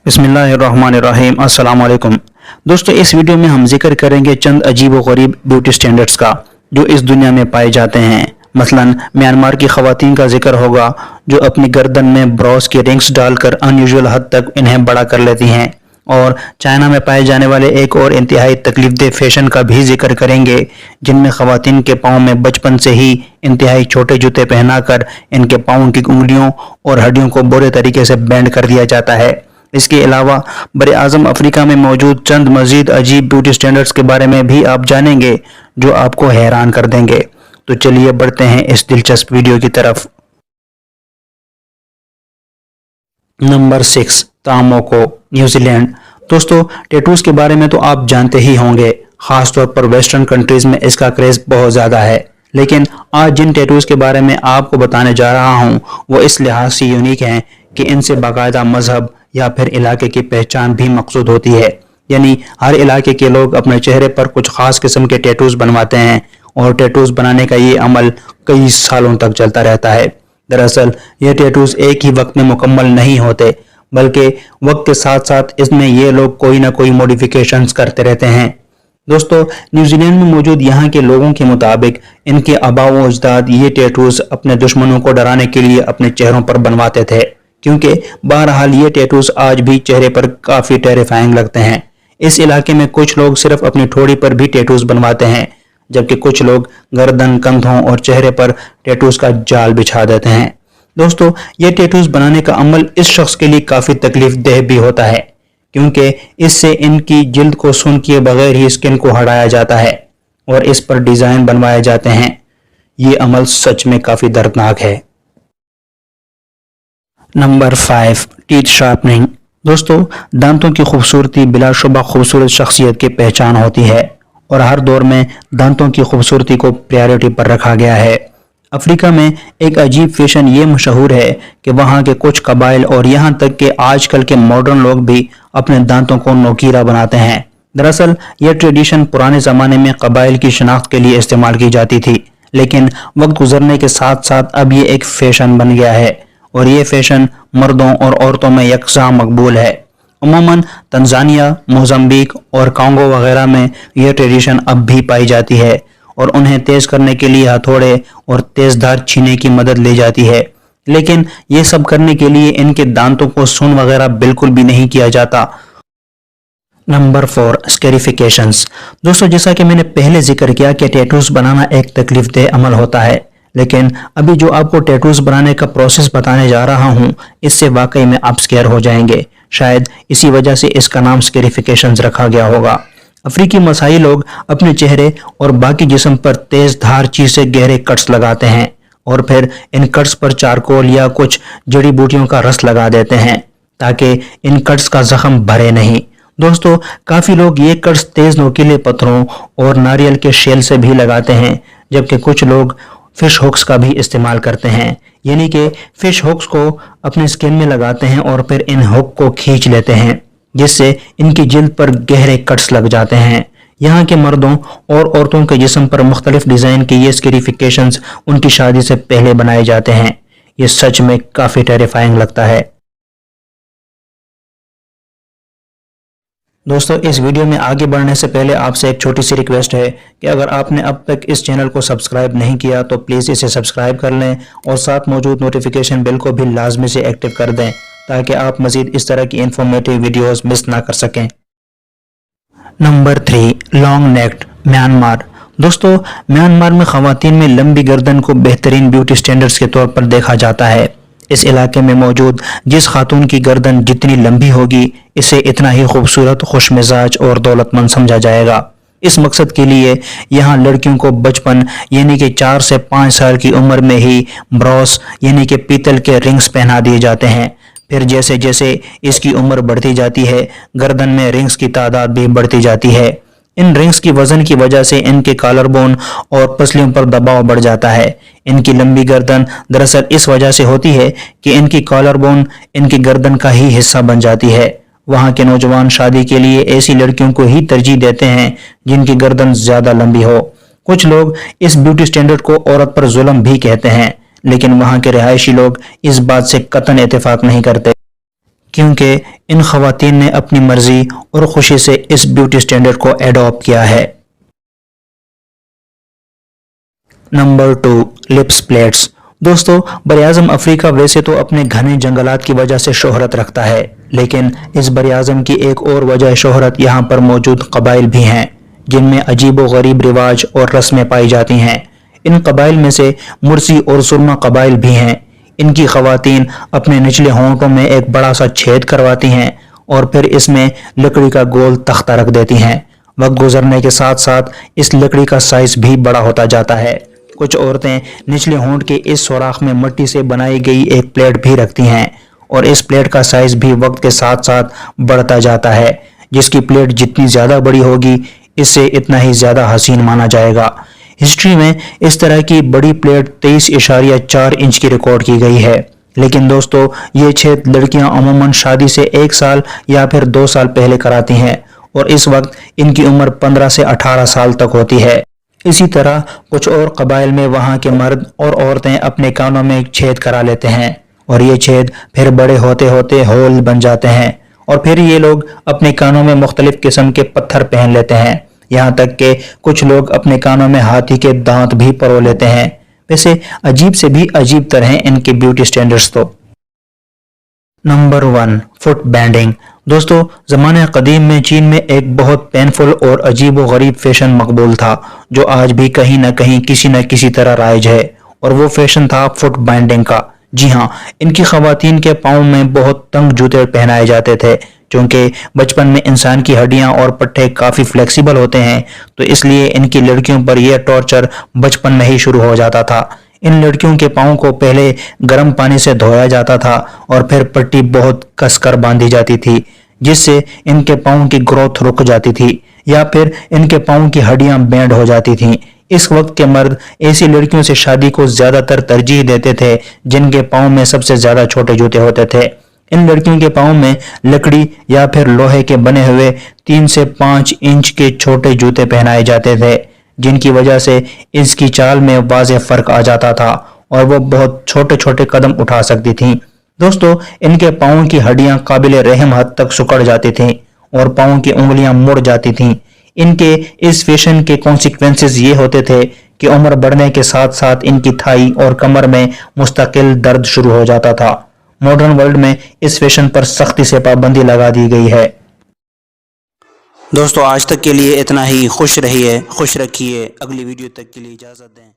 बिस्मिल्लाहिर्रहमानिर्रहीम। अस्सलाम वालेकुम दोस्तों, इस वीडियो में हम जिक्र करेंगे चंद अजीब व गरीब ब्यूटी स्टैंडर्ड्स का जो इस दुनिया में पाए जाते हैं। मसलन म्यांमार की ख़वातीन का जिक्र होगा जो अपनी गर्दन में ब्रोस के रिंग्स डालकर अनयूजुअल हद तक इन्हें बड़ा कर लेती हैं, और चाइना में पाए जाने वाले एक और इंतहाई तकलीफदेह फैशन का भी जिक्र करेंगे जिनमें ख़वातीन के पाँव में बचपन से ही इंतहाई छोटे जूते पहनाकर इनके पाँव की उंगलियों और हड्डियों को बुरे तरीके से बैंड कर दिया जाता है। इसके अलावा बरे आज़म अफ्रीका में मौजूद चंद मजीद अजीब ब्यूटी स्टैंडर्ड्स के बारे में भी आप जानेंगे जो आपको हैरान कर देंगे। तो चलिए बढ़ते हैं इस दिलचस्प वीडियो की तरफ। Number 6, ta moko, New Zealand. दोस्तों, टैटूज के बारे में तो आप जानते ही होंगे, खासतौर पर वेस्टर्न कंट्रीज में इसका क्रेज बहुत ज़्यादा है। लेकिन आज जिन टैटूज के बारे में आपको बताने जा रहा हूँ वो इस लिहाज से यूनिक हैं कि इनसे बाकायदा मजहब या फिर इलाके की पहचान भी मकसूद होती है। यानी हर इलाके के लोग अपने चेहरे पर कुछ खास किस्म के टैटूज बनवाते हैं और टैटूज बनाने का ये अमल कई सालों तक चलता रहता है। दरअसल ये टैटूज एक ही वक्त में मुकम्मल नहीं होते, बल्कि वक्त के साथ साथ इसमें ये लोग कोई ना कोई मॉडिफिकेशंस करते रहते हैं। दोस्तों, न्यूजीलैंड में मौजूद यहाँ के लोगों के मुताबिक इनके आबा व अजदाद ये टैटूज अपने दुश्मनों को डराने के लिए अपने चेहरों पर बनवाते थे, क्योंकि बहरहाल ये टैटूज आज भी चेहरे पर काफी टेरिफाइंग लगते हैं। इस इलाके में कुछ लोग सिर्फ अपनी ठोड़ी पर भी टैटूज बनवाते हैं, जबकि कुछ लोग गर्दन, कंधों और चेहरे पर टैटूज का जाल बिछा देते हैं। दोस्तों, ये टैटूज बनाने का अमल इस शख्स के लिए काफी तकलीफदेह भी होता है, क्योंकि इससे इनकी जिल्द को सून किए बगैर ही स्किन को हटाया जाता है और इस पर डिजाइन बनवाए जाते हैं। ये अमल सच में काफी दर्दनाक है। Number 5, teeth sharpening. दोस्तों, दांतों की खूबसूरती बिलाशुबा खूबसूरत शख्सियत की पहचान होती है और हर दौर में दांतों की खूबसूरती को प्रायोरिटी पर रखा गया है। अफ्रीका में एक अजीब फैशन ये मशहूर है कि वहाँ के कुछ कबाइल और यहाँ तक कि आजकल के मॉडर्न लोग भी अपने दांतों को नोकीला बनाते हैं। दरअसल यह ट्रेडिशन पुराने ज़माने में कबाइल की शनाख्त के लिए इस्तेमाल की जाती थी, लेकिन वक्त गुजरने के साथ साथ अब ये एक फैशन बन गया है और ये फैशन मर्दों और औरतों में यकसा मकबूल है। उमूमन तंजानिया, मोज़म्बिक और कांगो वगैरह में यह ट्रेडिशन अब भी पाई जाती है और उन्हें तेज करने के लिए हथौड़े और तेजधार छीने की मदद ली जाती है। लेकिन ये सब करने के लिए इनके दांतों को सून वगैरह बिल्कुल भी नहीं किया जाता। नंबर 4, स्कैरिफिकेशंस। दोस्तों, जैसा कि मैंने पहले जिक्र किया कि टैटूज बनाना एक तकलीफदेह अमल होता है, लेकिन अभी जो आपको टैटूज बनाने का प्रोसेस बताने जा रहा हूँ इससे वाकई में आप स्केयर हो जाएंगे। शायद इसी वजह से इसका नाम स्कैरिफिकेशंस रखा गया होगा। अफ्रीकी मसाई लोग अपने चेहरे और बाकी जिस्म पर तेज धार चीज से गहरे कट्स लगाते हैं और फिर इन कट्स पर चारकोल या कुछ जड़ी बूटियों का रस लगा देते हैं ताकि इन कट्स का जख्म भरे नहीं। दोस्तों, काफी लोग ये कट्स तेज नोकीले पत्थरों और नारियल के शेल से भी लगाते हैं, जबकि कुछ लोग फिश हुक्स का भी इस्तेमाल करते हैं। यानी कि फिश हुक्स को अपने स्किन में लगाते हैं और फिर इन हुक को खींच लेते हैं, जिससे इनकी जिल्द पर गहरे कट्स लग जाते हैं। यहाँ के मर्दों और औरतों के जिस्म पर मुख्तलिफ डिजाइन के ये स्कैरिफिकेशंस उनकी शादी से पहले बनाए जाते हैं। ये सच में काफी टेरिफाइंग लगता है। दोस्तों, इस वीडियो में आगे बढ़ने से पहले आपसे एक छोटी सी रिक्वेस्ट है कि अगर आपने अब तक इस चैनल को सब्सक्राइब नहीं किया तो प्लीज़ इसे सब्सक्राइब कर लें और साथ मौजूद नोटिफिकेशन बेल को भी लाजमी से एक्टिव कर दें ताकि आप मज़ीद इस तरह की इंफॉर्मेटिव वीडियोस मिस ना कर सकें। Number 3, long necked, Myanmar. दोस्तों, म्यांमार में ख़वातीन में लंबी गर्दन को बेहतरीन ब्यूटी स्टैंडर्ड्स के तौर पर देखा जाता है। इस इलाके में मौजूद जिस खातून की गर्दन जितनी लंबी होगी इसे इतना ही खूबसूरत, खुशमिजाज और दौलतमंद समझा जाएगा। इस मकसद के लिए यहाँ लड़कियों को बचपन यानी कि 4 से 5 साल की उम्र में ही ब्रोस यानी कि पीतल के रिंग्स पहना दिए जाते हैं। फिर जैसे जैसे इसकी उम्र बढ़ती जाती है गर्दन में रिंग्स की तादाद भी बढ़ती जाती है। इन रिंग्स की वजन की वजह से इनके कॉलर बोन और पसलियों पर दबाव बढ़ जाता है। इनकी लंबी गर्दन दरअसल इस वजह से होती है कि इनकी कॉलर बोन इनकी गर्दन का ही हिस्सा बन जाती है। वहाँ के नौजवान शादी के लिए ऐसी लड़कियों को ही तरजीह देते हैं जिनकी गर्दन ज्यादा लंबी हो। कुछ लोग इस ब्यूटी स्टैंडर्ड को औरत पर जुल्म भी कहते हैं, लेकिन वहाँ के रिहायशी लोग इस बात से कतई इत्तेफाक नहीं करते। کیونکہ ان خواتین نے اپنی مرضی اور خوشی سے اس بیوٹی سٹینڈرڈ کو ایڈاپٹ کیا ہے۔ Number 2، lips plates. دوستو، براعظم افریقہ ویسے تو اپنے گھنے جنگلات کی وجہ سے شہرت رکھتا ہے، لیکن اس براعظم کی ایک اور وجہ شہرت یہاں پر موجود قبائل بھی ہیں جن میں عجیب و غریب رواج اور رسمیں پائی جاتی ہیں۔ ان قبائل میں سے مرسی اور سرما قبائل بھی ہیں۔ ان کی خواتین اپنے نچلے ہونٹوں میں ایک بڑا سا چھید کرواتی ہیں اور پھر اس میں لکڑی کا گول تختہ رکھ دیتی ہیں۔ وقت گزرنے کے ساتھ ساتھ اس لکڑی کا سائز بھی بڑا ہوتا جاتا ہے۔ کچھ عورتیں نچلے ہونٹ کے اس سوراخ میں مٹی سے بنائی گئی ایک پلیٹ بھی رکھتی ہیں اور اس پلیٹ کا سائز بھی وقت کے ساتھ ساتھ بڑھتا جاتا ہے۔ جس کی پلیٹ جتنی زیادہ بڑی ہوگی اس سے اتنا ہی زیادہ حسین مانا جائے گا۔ ہسٹری میں اس طرح کی بڑی پلیٹ 23.4 انچ کی ریکارڈ کی گئی ہے، لیکن دوستو یہ چھید لڑکیاں عموماً شادی سے 1 سال یا پھر 2 سال پہلے کراتی ہیں اور اس وقت ان کی عمر 15 سے 18 سال تک ہوتی ہے۔ اسی طرح کچھ اور قبائل میں وہاں کے مرد اور عورتیں اپنے کانوں میں چھید کرا لیتے ہیں اور یہ چھید پھر بڑے ہوتے ہوتے ہول بن جاتے ہیں اور پھر یہ لوگ اپنے کانوں میں مختلف قسم کے پتھر پہن لیتے ہیں، یہاں تک کہ کچھ لوگ اپنے کانوں میں ہاتھی کے دانت بھی پرو لیتے ہیں۔ ویسے عجیب سے بھی عجیب طرح ہیں ان کے بیوٹی سٹینڈرڈز تو۔ Number 1، foot binding. دوستو، زمانہ قدیم میں چین میں ایک بہت پینفل اور عجیب و غریب فیشن مقبول تھا جو آج بھی کہیں نہ کہیں کسی نہ کسی طرح رائج ہے، اور وہ فیشن تھا فٹ بینڈنگ کا۔ جی ہاں، ان کی خواتین کے پاؤں میں بہت تنگ جوتے پہنائے جاتے تھے، چونکہ بچپن میں انسان کی ہڈیاں اور پٹھے کافی فلیکسیبل ہوتے ہیں، تو اس لیے ان کی لڑکیوں پر یہ ٹارچر بچپن میں ہی شروع ہو جاتا تھا۔ ان لڑکیوں کے پاؤں کو پہلے گرم پانی سے دھویا جاتا تھا اور پھر پٹی بہت کس کر باندھی جاتی تھی، جس سے ان کے پاؤں کی گروتھ رک جاتی تھی یا پھر ان کے پاؤں کی ہڈیاں بینڈ ہو جاتی تھیں۔ اس وقت کے مرد ایسی لڑکیوں سے شادی کو زیادہ تر ترجیح دیتے تھے جن کے پاؤں میں سب سے زیادہ چھوٹے جوتے ہوتے تھے۔ ان لڑکیوں کے پاؤں میں لکڑی یا پھر لوہے کے بنے ہوئے 3 سے 5 انچ کے چھوٹے جوتے پہنائے جاتے تھے، جن کی وجہ سے اس کی چال میں واضح فرق آ جاتا تھا اور وہ بہت چھوٹے چھوٹے قدم اٹھا سکتی تھیں۔ دوستو، ان کے پاؤں کی ہڈیاں قابل رحم حد تک سکڑ جاتی تھیں اور پاؤں کی انگلیاں مڑ جاتی تھیں۔ ان کے اس فیشن کے کانسیکوینسز یہ ہوتے تھے کہ عمر بڑھنے کے ساتھ ساتھ ان کی تھائی اور کمر میں مستقل درد شروع ہو جاتا تھا۔ ماڈرن ورلڈ میں اس فیشن پر سختی سے پابندی لگا دی گئی ہے۔ دوستو، آج تک کے لیے اتنا ہی۔ خوش رہیے، خوش رکھیے۔ اگلی ویڈیو تک کے لیے اجازت دیں۔